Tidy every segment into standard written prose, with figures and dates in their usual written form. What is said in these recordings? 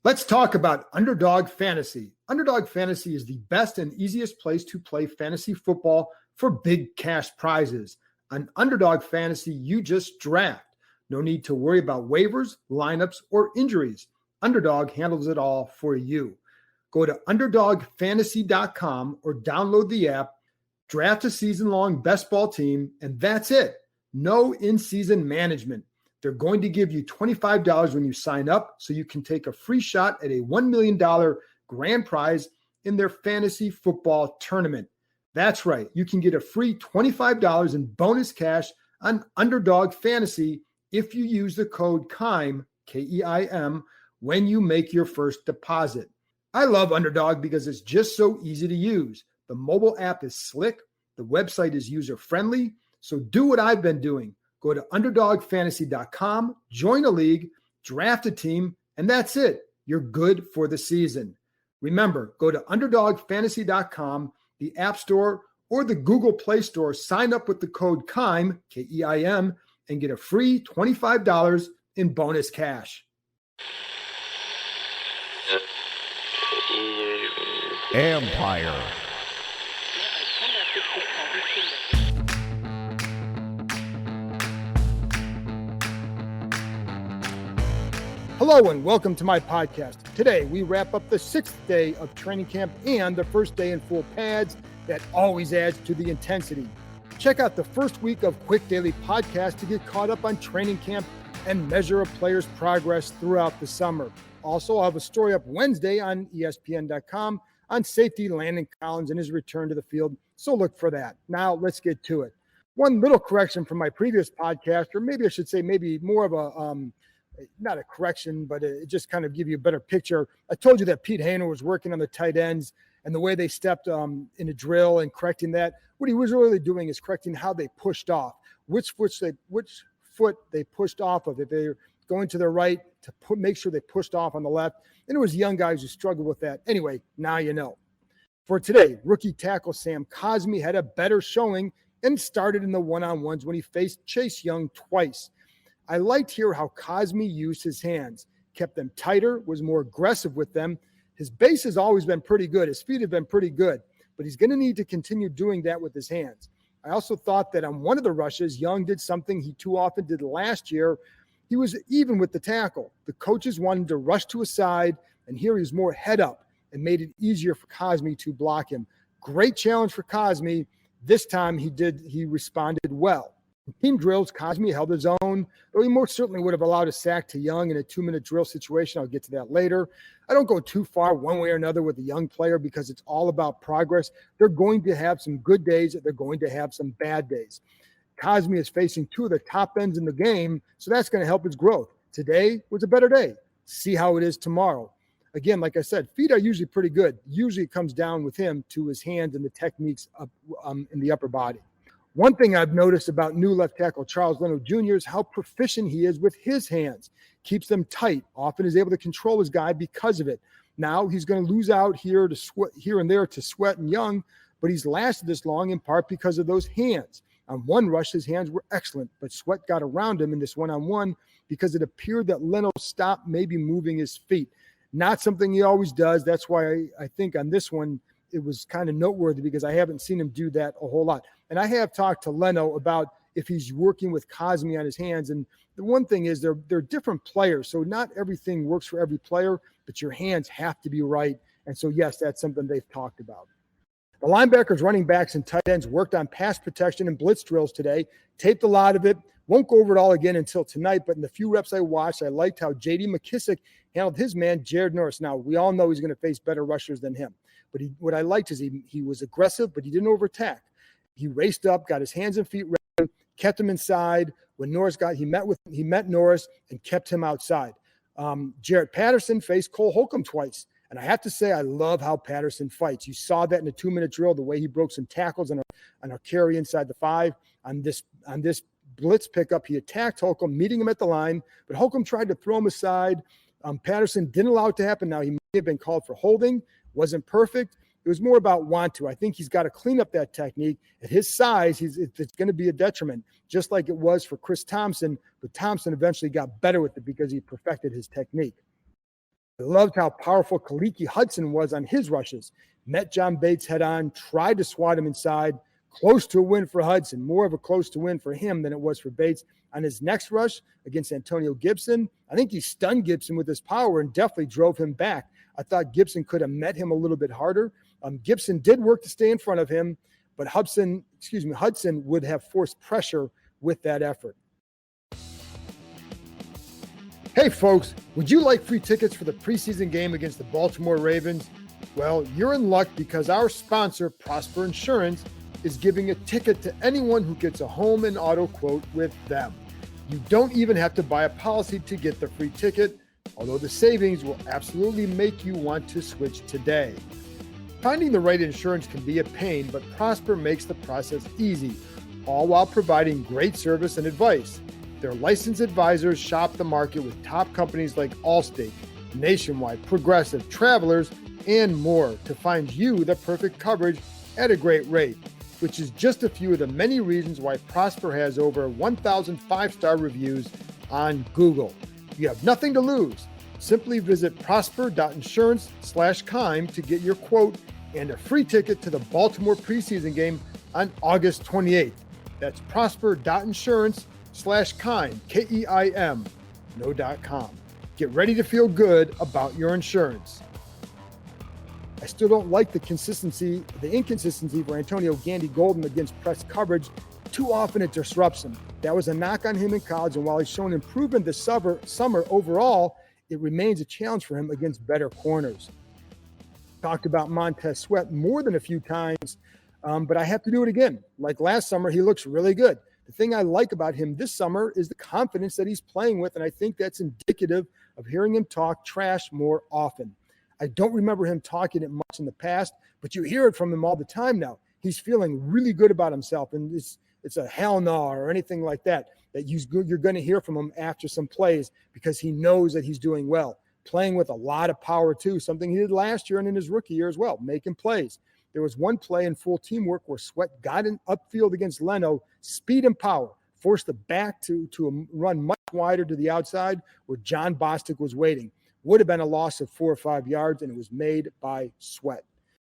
Let's talk about Underdog Fantasy. Underdog Fantasy is the best and easiest place to play fantasy football for big cash prizes. On Underdog Fantasy, you just draft. No need to worry about waivers, lineups, or injuries. Underdog handles it all for you. Go to UnderdogFantasy.com or download the app, draft a season-long best ball team, and that's it. No in-season management. They're going to give you $25 when you sign up so you can take a free shot at a $1 million grand prize in their fantasy football tournament. That's right. You can get a free $25 in bonus cash on Underdog Fantasy if you use the code KEIM, K-E-I-M, when you make your first deposit. I love Underdog because it's just so easy to use. The mobile app is slick. The website is user-friendly. So do what I've been doing. Go to UnderdogFantasy.com, join a league, draft a team, and that's it. You're good for the season. Remember, go to UnderdogFantasy.com, the App Store, or the Google Play Store. Sign up with the code KEIM, K-E-I-M, and get a free $25 in bonus cash. Empire. Hello and welcome to my podcast. Today we wrap up the 6th day of training camp and the first day in full pads. That always adds to the intensity. Check out the first week of Quick Daily Podcast to get caught up on training camp and measure a player's progress throughout the summer. Also, I'll have a story up Wednesday on ESPN.com on safety Landon Collins and his return to the field, so look for that. Now let's get to it. One little correction from my previous podcast, or maybe I should say maybe more of a not a correction, but it just kind of give you a better picture. I told you that Pete Hainer was working on the tight ends and the way they stepped in a drill and correcting that. What he was really doing is correcting how they pushed off, which foot they pushed off of. If they're going to the right, to make sure they pushed off on the left. And it was young guys who struggled with that. Anyway, now you know. For today, rookie tackle Sam Cosmi had a better showing and started in the one-on-ones when he faced Chase Young twice. I liked here how Cosmi used his hands, kept them tighter, was more aggressive with them. His base has always been pretty good. His feet have been pretty good, but he's going to need to continue doing that with his hands. I also thought that on one of the rushes, Young did something he too often did last year. He was even with the tackle. The coaches wanted to rush to his side, and here he was more head up and made it easier for Cosmi to block him. Great challenge for Cosmi. This time he responded well. In team drills, Cosmi held his own, though he most certainly would have allowed a sack to Young in a 2-minute drill situation. I'll get to that later. I don't go too far one way or another with a young player because it's all about progress. They're going to have some good days. They're going to have some bad days. Cosmi is facing two of the top ends in the game, so that's going to help his growth. Today was a better day. See how it is tomorrow. Again, like I said, feet are usually pretty good. Usually it comes down with him to his hands and the techniques up, in the upper body. One thing I've noticed about new left tackle Charles Leno Jr. is how proficient he is with his hands. Keeps them tight, often is able to control his guy because of it. Now he's going to lose out here and there to Sweat and Young, but he's lasted this long in part because of those hands. On one rush, his hands were excellent, but Sweat got around him in this one-on-one because it appeared that Leno stopped maybe moving his feet. Not something he always does. That's why I think on this one, it was kind of noteworthy because I haven't seen him do that a whole lot. And I have talked to Leno about if he's working with Cosmi on his hands. And the one thing is they're different players. So not everything works for every player, but your hands have to be right. And so, yes, that's something they've talked about. The linebackers, running backs, and tight ends worked on pass protection and blitz drills today. Taped a lot of it. Won't go over it all again until tonight, but in the few reps I watched, I liked how J.D. McKissick handled his man, Jared Norris. Now, we all know he's going to face better rushers than him. But what I liked is he was aggressive, but he didn't overattack. He raced up, got his hands and feet ready, kept him inside. When Norris he met Norris and kept him outside. Jarrett Patterson faced Cole Holcomb twice. And I have to say, I love how Patterson fights. You saw that in a 2-minute drill, the way he broke some tackles on a carry inside the 5. On this blitz pickup, he attacked Holcomb, meeting him at the line, but Holcomb tried to throw him aside. Patterson didn't allow it to happen. Now, he may have been called for holding. Wasn't perfect. It was more about want to. I think he's got to clean up that technique. At his size, it's going to be a detriment, just like it was for Chris Thompson. But Thompson eventually got better with it because he perfected his technique. I loved how powerful Kaliki Hudson was on his rushes. Met John Bates head on, tried to swat him inside. Close to a win for Hudson, more of a close to win for him than it was for Bates. On his next rush against Antonio Gibson, I think he stunned Gibson with his power and definitely drove him back. I thought Gibson could have met him a little bit harder. Gibson did work to stay in front of him, but Hudson would have forced pressure with that effort. Hey folks, would you like free tickets for the preseason game against the Baltimore Ravens? Well, you're in luck because our sponsor, Prosper Insurance, is giving a ticket to anyone who gets a home and auto quote with them. You don't even have to buy a policy to get the free ticket, although the savings will absolutely make you want to switch today. Finding the right insurance can be a pain, but Prosper makes the process easy, all while providing great service and advice. Their licensed advisors shop the market with top companies like Allstate, Nationwide, Progressive, Travelers, and more to find you the perfect coverage at a great rate, which is just a few of the many reasons why Prosper has over 1,000 five-star reviews on Google. You have nothing to lose. Simply visit prosper.insurance/KEIM to get your quote and a free ticket to the Baltimore preseason game on August 28th. That's prosper.insurance/KEIM, KEIM, no.com. Get ready to feel good about your insurance. I still don't like the inconsistency for Antonio Gandy Golden against press coverage. Too often it disrupts him. That was a knock on him in college, and while he's shown improvement this summer overall, it remains a challenge for him against better corners. Talked about Montez Sweat more than a few times, but I have to do it again. Like last summer, he looks really good. The thing I like about him this summer is the confidence that he's playing with, and I think that's indicative of hearing him talk trash more often. I don't remember him talking it much in the past, but you hear it from him all the time now. He's feeling really good about himself, and it's a hell no or anything like that you're going to hear from him after some plays because he knows that he's doing well. Playing with a lot of power, too, something he did last year and in his rookie year as well, making plays. There was one play in full teamwork where Sweat got in upfield against Leno, speed and power, forced the back to run much wider to the outside where John Bostic was waiting. Would have been a loss of 4 or 5 yards, and it was made by Sweat.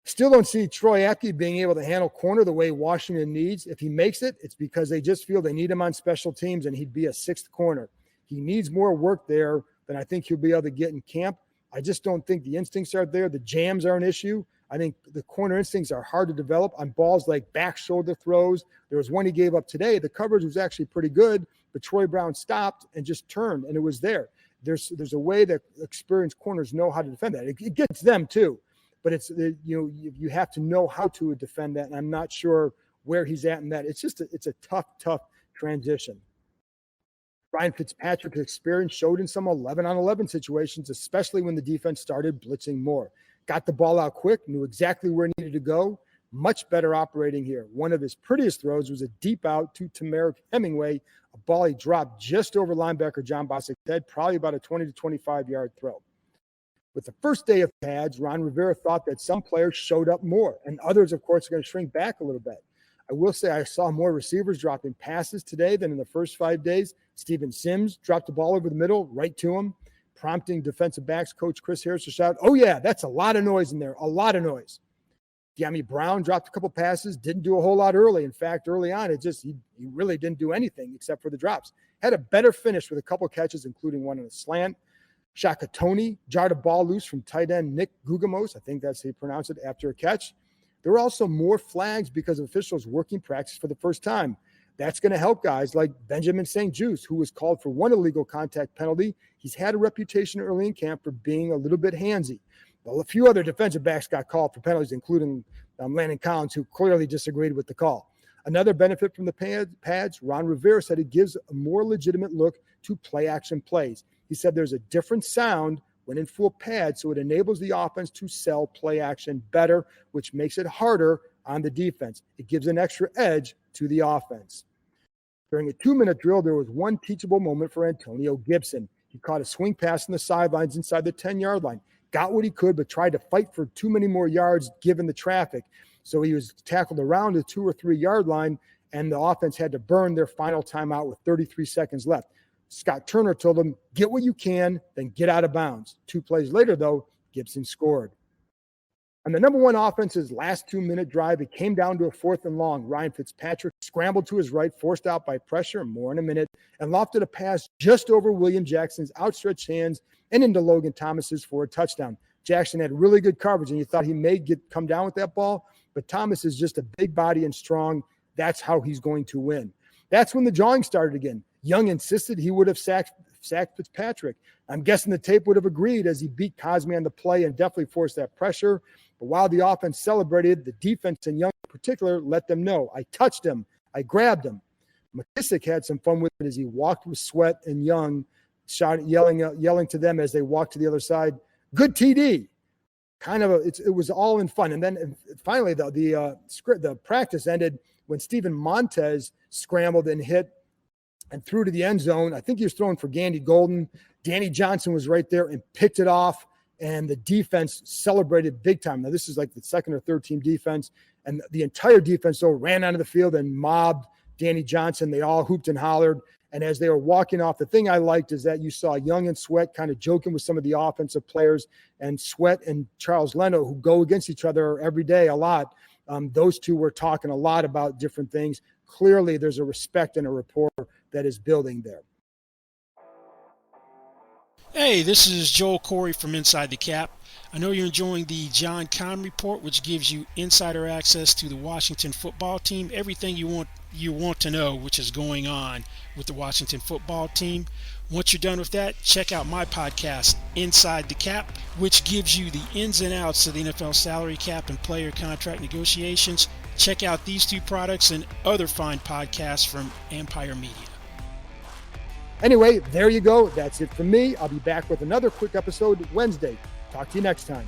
Still don't see Troy Apke being able to handle corner the way Washington needs. If he makes it, it's because they just feel they need him on special teams, and he'd be a sixth corner. He needs more work there than I think he'll be able to get in camp. I just don't think the instincts are there. The jams are an issue. I think the corner instincts are hard to develop on balls like back shoulder throws. There was one he gave up today. The coverage was actually pretty good, but Troy Brown stopped and just turned, and it was there. There's a way that experienced corners know how to defend that. It gets them too, but you have to know how to defend that. And I'm not sure where he's at in that. It's a tough transition. Ryan Fitzpatrick's experience showed in some 11-on-11 situations, especially when the defense started blitzing more. Got the ball out quick, knew exactly where it needed to go. Much better operating here. One of his prettiest throws was a deep out to Tamarick Hemingway, a ball he dropped just over linebacker John Bostic's head, probably about a 20 to 25-yard throw. With the first day of pads, Ron Rivera thought that some players showed up more, and others, of course, are going to shrink back a little bit. I will say I saw more receivers dropping passes today than in the first 5 days. Steven Sims dropped the ball over the middle, right to him, prompting defensive backs coach Chris Harris to shout, "Oh, yeah, that's a lot of noise in there, a lot of noise." De'Ami Brown dropped a couple passes, didn't do a whole lot early. In fact, early on, he really didn't do anything except for the drops. Had a better finish with a couple catches, including one on a slant. Shaka Toney jarred a ball loose from tight end Nick Gugamos, I think that's how you pronounce it, after a catch. There were also more flags because of officials working practice for the first time. That's going to help guys like Benjamin St-Juste, who was called for one illegal contact penalty. He's had a reputation early in camp for being a little bit handsy. Well, a few other defensive backs got called for penalties, including Landon Collins, who clearly disagreed with the call. Another benefit from the pads, Ron Rivera said it gives a more legitimate look to play-action plays. He said there's a different sound when in full pads, so it enables the offense to sell play-action better, which makes it harder on the defense. It gives an extra edge to the offense. During a 2-minute drill, there was one teachable moment for Antonio Gibson. He caught a swing pass on the sidelines inside the 10-yard line. Got what he could, but tried to fight for too many more yards given the traffic. So he was tackled around the 2 or 3 yard line, and the offense had to burn their final timeout with 33 seconds left. Scott Turner told him, get what you can, then get out of bounds. 2 plays later, though, Gibson scored. On the number one offense's last 2-minute drive, it came down to a 4th and long. Ryan Fitzpatrick scrambled to his right, forced out by pressure, more in a minute, and lofted a pass just over William Jackson's outstretched hands and into Logan Thomas's for a touchdown. Jackson had really good coverage, and you thought he may come down with that ball, but Thomas is just a big body and strong. That's how he's going to win. That's when the jawing started again. Young insisted he would have sacked Fitzpatrick. I'm guessing the tape would have agreed as he beat Cosme on the play and definitely forced that pressure. But while the offense celebrated, the defense, and Young in particular, let them know, I touched him, I grabbed him. McKissick had some fun with it as he walked with Sweat and Young, yelling to them as they walked to the other side, good TD. It was all in fun. And then finally, the practice ended when Steven Montez scrambled and hit and threw to the end zone. I think he was throwing for Gandy Golden. Danny Johnson was right there and picked it off, and the defense celebrated big time. Now, this is like the second or third team defense, and the entire defense, though, ran onto the field and mobbed Danny Johnson. They all hooped and hollered, and as they were walking off, the thing I liked is that you saw Young and Sweat kind of joking with some of the offensive players, and Sweat and Charles Leno, who go against each other every day a lot, those two were talking a lot about different things. Clearly, there's a respect and a rapport that is building there. Hey, this is Joel Corey from Inside the Cap. I know you're enjoying the John Keim Report, which gives you insider access to the Washington football team, everything you want to know, which is going on with the Washington football team. Once you're done with that, check out my podcast, Inside the Cap, which gives you the ins and outs of the NFL salary cap and player contract negotiations. Check out these 2 products and other fine podcasts from Empire Media. Anyway, there you go. That's it from me. I'll be back with another quick episode Wednesday. Talk to you next time.